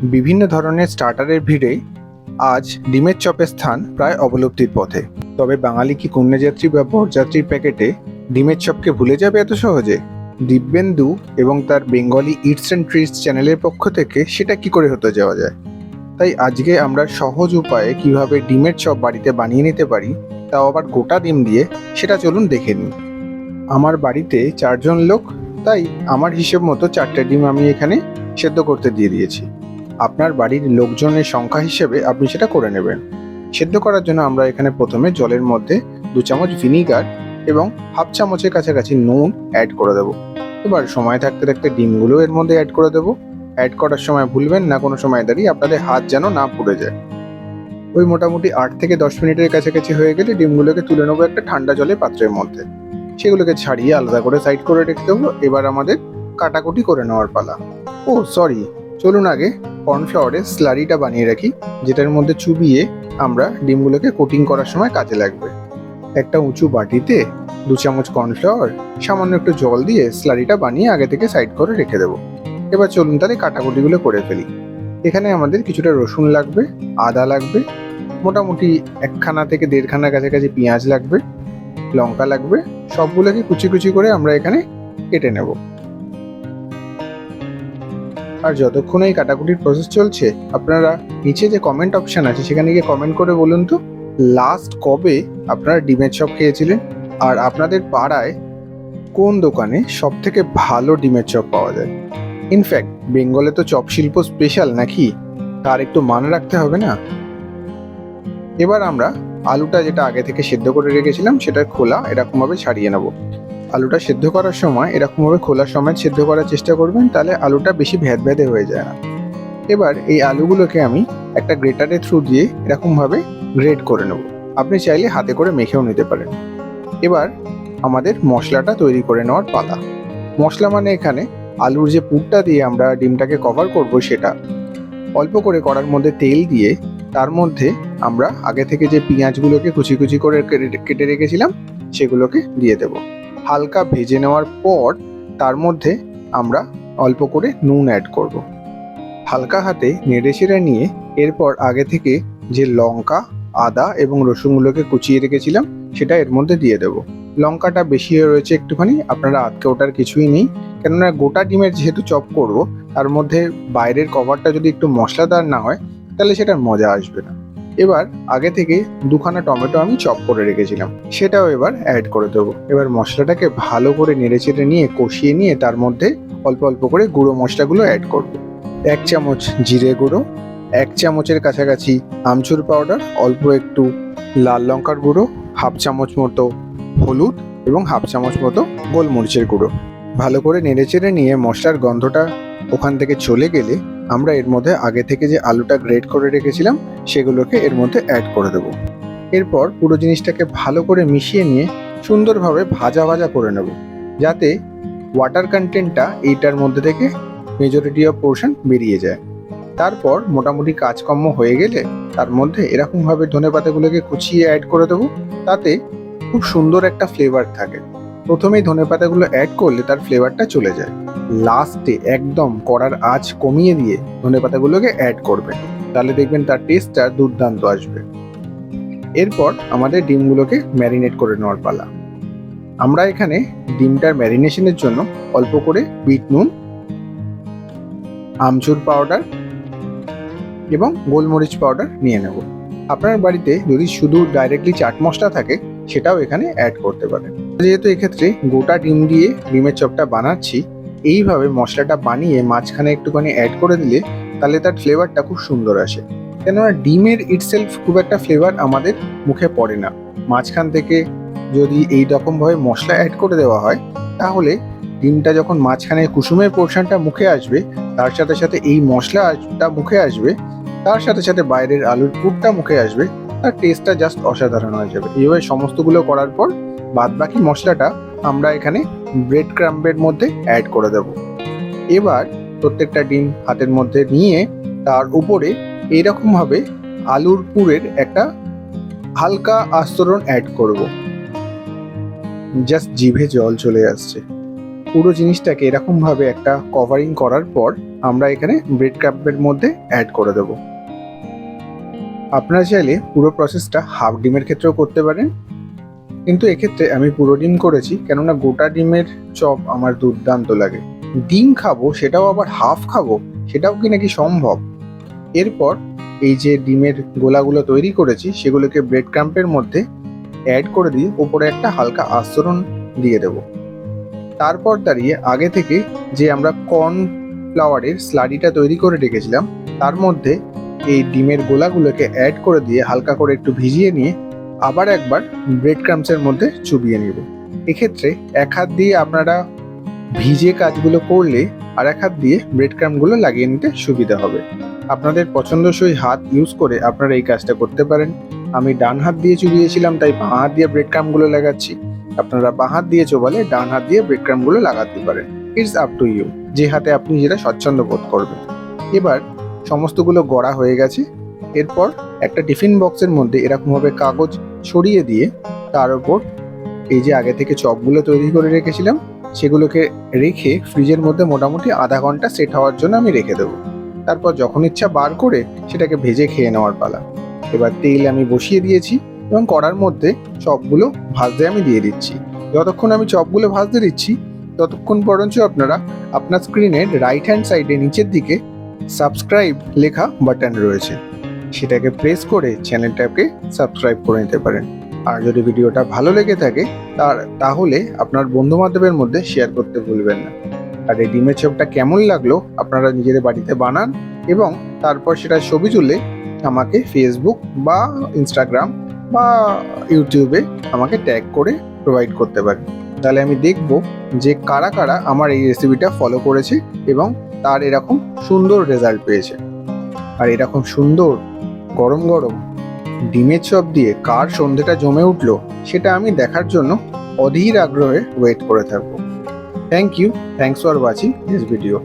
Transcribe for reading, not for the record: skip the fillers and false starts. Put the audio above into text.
বিভিন্ন ধরনের স্টার্টারের ভিড়ে আজ ডিমের চপের স্থান প্রায় অবলুপ্তির পথে। তবে বাঙালি কি কন্যাযাত্রী বা বরযাত্রীর প্যাকেটে ডিমের চপকে ভুলে যাবে এত সহজে? দিব্যেন্দু এবং তার বেঙ্গলি ইটস অ্যান্ড ট্রিটস চ্যানেলের পক্ষ থেকে সেটা কি করে হতে যাওয়া যায়। তাই আজকে আমরা সহজ উপায়ে কিভাবে ডিমের চপ বাড়িতে বানিয়ে নিতে পারি, তাও আবার গোটা ডিম দিয়ে, সেটা চলুন দেখে নিই। আমার বাড়িতে 4 জন লোক, তাই আমার হিসেব মতো 4টে ডিম আমি এখানে সেদ্ধ করতে দিয়ে দিয়েছি। আপনার বাড়ির লোকজনের সংখ্যা হিসেবে আপনি সেটা করে নেবেন। সেদ্ধ করার জন্য আমরা এখানে প্রথমে জলের মধ্যে 2 চামচ ভিনিগার এবং হাফ চামচের কাছাকাছি নুন অ্যাড করে দেবো। এবার সময় থাকতে থাকতে ডিমগুলো এর মধ্যে অ্যাড করে দেবো। অ্যাড করার সময় ভুলবেন না কোনো সময় দাঁড়িয়ে আপনাদের হাত যেন না পুড়ে যায়। ওই মোটামুটি 8 থেকে 10 মিনিটের কাছাকাছি হয়ে গেলে ডিমগুলোকে তুলে নেবো একটা ঠান্ডা জলের পাত্রের মধ্যে। সেগুলোকে ছাড়িয়ে আলাদা করে সাইড করে রেখে দেবো। এবার আমাদের কাটাকুটি করে নেওয়ার পালা। ও সরি, চলুন আগে কর্নফ্লাওয়ারের স্লারিটা বানিয়ে রাখি, যেটার মধ্যে চুবিয়ে আমরা ডিমগুলোকে কোটিং করার সময় কাজে লাগবে। একটা উঁচু বাটিতে 2 চামচ কর্নফ্লাওয়ার, সামান্য একটু জল দিয়ে স্লারিটা বানিয়ে আগে থেকে সাইড করে রেখে দেবো। এবার চলুন তাহলে কাটাকুটিগুলো করে ফেলি। এখানে আমাদের কিছুটা রসুন লাগবে, আদা লাগবে, মোটামুটি 1খানা থেকে 1.5খানা কাছাকাছি পেঁয়াজ লাগবে, লঙ্কা লাগবে। সবগুলোকে কুচি কুচি করে আমরা এখানে কেটে নেব। আর যতক্ষণ এই কাটাকুটির প্রসেস চলছে, আপনারা নিচে যে কমেন্ট অপশন আছে সেখানে গিয়ে কমেন্ট করে বলুন তো লাস্ট কবে আপনারা ডিমের চপ খেয়েছিলেন, আর আপনাদের পাড়ায় কোন দোকানে সব থেকে ভালো ডিমের চপ পাওয়া যায়। ইনফ্যাক্ট বেঙ্গলে তো চপ শিল্প স্পেশাল নাকি, তার একটু মান রাখতে হবে না? এবার আমরা আলুটা যেটা আগে থেকে সেদ্ধ করে রেখেছিলাম সেটার খোলা এরকমভাবে ছাড়িয়ে নেব। আলুটা সেদ্ধ করার সময় এরকমভাবে খোলা সমেত সেদ্ধ করার চেষ্টা করবেন, তাহলে আলুটা বেশি ভ্যাদভ্যাদে হয়ে যায় না। এবার এই আলুগুলোকে আমি একটা গ্রেটারের থ্রু দিয়ে এরকমভাবে গ্রেট করে নেব। আপনি চাইলে হাতে করে মেখেও নিতে পারেন। এবার আমাদের মশলাটা তৈরি করে নেওয়ার পালা। মশলা মানে এখানে আলুর যে পুরটা দিয়ে আমরা ডিমটাকে কভার করব, সেটা অল্প করে কড়ার মধ্যে তেল দিয়ে তার মধ্যে আমরা আগে থেকে যে পেঁয়াজগুলোকে কুচি কুচি করে কেটে রেখেছিলাম সেগুলোকে দিয়ে দেব। হালকা ভেজে নেওয়ার পর তার মধ্যে আমরা অল্প করে নুন অ্যাড করব। হালকা হাতে নেড়ে চেড়ে নিয়ে এরপর আগে থেকে যে লঙ্কা, আদা এবং রসুনগুলোকে কুচিয়ে রেখেছিলাম সেটা এর মধ্যে দিয়ে দেব। লঙ্কাটা বেশি হয়ে রয়েছে একটুখানি, আপনারা আটকে ওঠার কিছুই নেই, কেননা গোটা ডিমের যেহেতু চপ করব, তার মধ্যে বাইরের কভারটা যদি একটু মশলাদার না হয় তাহলে সেটার মজা আসবে না। এবার আগে থেকে 2খানা টমেটো আমি চপ করে রেখেছিলাম, সেটাও এবার অ্যাড করে দেবো। এবার মশলাটাকে ভালো করে নেড়েচেড়ে নিয়ে কষিয়ে নিয়ে তার মধ্যে অল্প অল্প করে গুঁড়ো মশলাগুলো অ্যাড করব। 1 চামচ জিরে গুঁড়ো, 1 চামচের কাছাকাছি আমচুর পাউডার, অল্প একটু লাল লঙ্কার গুঁড়ো, হাফ চামচ মতো হলুদ এবং হাফ চামচ মতো গোলমরিচের গুঁড়ো। ভালো করে নেড়েচেড়ে নিয়ে মশলার গন্ধটা ওখান থেকে চলে গেলে আমরা এর মধ্যে আগে থেকে যে আলুটা গ্রেট করে রেখেছিলাম সেগুলোকে এর মধ্যে অ্যাড করে দেবো। এরপর পুরো জিনিসটাকে ভালো করে মিশিয়ে নিয়ে সুন্দরভাবে ভাজা ভাজা করে নেব, যাতে ওয়াটার কন্টেন্টটা এইটার মধ্যে থেকে মেজরিটি অফ পোর্শন বেরিয়ে যায়। তারপর মোটামুটি কাজকর্ম হয়ে গেলে তার মধ্যে এরকমভাবে ধনেপাতাগুলোকে কুচিয়ে অ্যাড করে দেবো, তাতে খুব সুন্দর একটা ফ্লেভার থাকে। প্রথমেই ধনেপাতাগুলো অ্যাড করলে তার ফ্লেভারটা চলে যায়, লাস্টে একদম কড়ার আঁচ কমিয়ে দিয়ে ধনেপাতাগুলোকে অ্যাড করবেন, তাহলে দেখবেন তার টেস্টটা দুর্দান্ত আসবে। এরপর আমাদের ডিমগুলোকে ম্যারিনেট করে নেওয়ার পালা। আমরা এখানে ডিমটার ম্যারিনেশনের জন্য অল্প করে বিট নুন, আমচুর পাউডার এবং গোলমরিচ পাউডার নিয়ে নেব। আপনার বাড়িতে যদি শুধু ডাইরেক্টলি চাট মশলা থাকে সেটাও এখানে অ্যাড করতে পারেন। যেহেতু এক্ষেত্রে গোটা ডিম দিয়ে ডিমের চপটা বানাচ্ছি, এইভাবে মশলাটা বানিয়ে মাঝখানে একটুখানি অ্যাড করে দিলে তাহলে তার ফ্লেভারটা খুব সুন্দর আসে। কেননা ডিমের ইটসেলফ খুব একটা ফ্লেভার আমাদের মুখে পড়ে না, মাঝখান থেকে যদি এই রকমভাবে মশলা অ্যাড করে দেওয়া হয় তাহলে ডিমটা যখন মাঝখানে কুসুমের পোর্শনটা মুখে আসবে, তার সাথে সাথে এই মশলাটা মুখে আসবে, তার সাথে সাথে বাইরের আলুর পুরটা মুখে আসবে, তার টেস্টটা জাস্ট অসাধারণ হয়ে যাবে। এইভাবে সমস্তগুলো করার পর বাদবাকি মশলাটা আমরা এখানে ব্রেড ক্রাম্বের মধ্যে অ্যাড করে দেব। এবার প্রত্যেকটা ডিম হাতের মধ্যে নিয়ে তার উপরে এইরকমভাবে আলুর পুরের একটা হালকা আস্তরণ অ্যাড করব। জাস্ট জিভে জল চলে আসছে। পুরো জিনিসটাকে এরকমভাবে একটা কভারিং করার পর আমরা এখানে ব্রেড ক্রাম্বের মধ্যে অ্যাড করে দেবো। আপনারা চাইলে পুরো প্রসেসটা হাফ ডিমের ক্ষেত্রেও করতে পারেন, কিন্তু এক্ষেত্রে আমি পুরো ডিম করেছি, কেননা গোটা ডিমের চপ আমার দুর্দান্ত লাগে। ডিম খাবো, সেটাও আবার হাফ খাবো, সেটাও কি নাকি সম্ভব? এরপর এই যে ডিমের গোলাগুলো তৈরি করেছি সেগুলোকে ব্রেড ক্রাম্পের মধ্যে অ্যাড করে দিয়ে উপরে একটা হালকা আস্তরণ দিয়ে দেব। তারপর দাঁড়িয়ে আগে থেকে যে আমরা কর্নফ্লাওয়ারের স্লারিটা তৈরি করে রেখেছিলাম তার মধ্যে এই ডিমের গোলাগুলোকে অ্যাড করে দিয়ে হালকা করে একটু ভিজিয়ে নিয়ে আবার একবার ব্রেড ক্রাম্পসের মধ্যে চুবিয়ে নেব। এক্ষেত্রে এক হাত দিয়ে আপনারা ভিজে কাজগুলো করলে আর এক হাত দিয়ে ব্রেড ক্রাম্পগুলো লাগিয়ে নিতে সুবিধা হবে। আপনাদের পছন্দসই হাত ইউজ করে আপনারা এই কাজটা করতে পারেন। আমি ডান হাত দিয়ে চুবিয়েছিলাম, তাই বাঁ হাত দিয়ে ব্রেড ক্রাম্পগুলো লাগাচ্ছি। আপনারা বাঁ হাত দিয়ে চোবালে ডান হাত দিয়ে ব্রেড ক্রাম্পগুলো লাগাতে পারেন। ইটস আপ টু ইউ, যে হাতে আপনি যেটা স্বচ্ছন্দ বোধ করবেন। এবার সমস্তগুলো গড়া হয়ে গেছে। এরপর একটা টিফিন বক্সের মধ্যে এরকমভাবে কাগজ ছড়িয়ে দিয়ে তার উপর এই যে আগে থেকে চপগুলো তৈরি করে রেখেছিলাম সেগুলোকে রেখে ফ্রিজের মধ্যে মোটামুটি আধা ঘন্টা সেট হওয়ার জন্য আমি রেখে দেবো। তারপর যখন ইচ্ছা বার করে সেটাকে ভেজে খেয়ে নেওয়ার পালা। এবার তেল আমি বসিয়ে দিয়েছি এবং কড়ার মধ্যে চপগুলো ভাজতে আমি দিয়ে দিচ্ছি। যতক্ষণ আমি চপগুলো ভাজতে দিচ্ছি ততক্ষণ পর্যন্ত আপনারা আপনার স্ক্রিনের রাইট হ্যান্ড সাইডে নিচের দিকে সাবস্ক্রাইব লেখা বাটন রয়েছে, সেটাকে প্রেস করে চ্যানেলটাকে সাবস্ক্রাইব করে নিতে পারেন। আর যদি ভিডিওটা ভালো লেগে থাকে তাহলে আপনার বন্ধু বান্ধবের মধ্যে শেয়ার করতে ভুলবেন না। আর এই ডিমের চপটা কেমন লাগলো আপনারা নিজেদের বাড়িতে বানান এবং তারপর সেটা ছবি তুলে আমাকে ফেসবুক বা ইনস্টাগ্রাম বা ইউটিউবে আমাকে ট্যাগ করে প্রোভাইড করতে পারেন। তাহলে আমি দেখব যে কারা কারা আমার এই রেসিপিটা ফলো করেছে এবং তার এরকম সুন্দর রেজাল্ট পেয়েছে। আর এরকম সুন্দর গরম গরম ডিমের চপ দিয়ে কার সন্ধেটা জমে উঠলো সেটা আমি দেখার জন্য অধীর আগ্রহে ওয়েট করে থাকবো। Thanks for watching this video.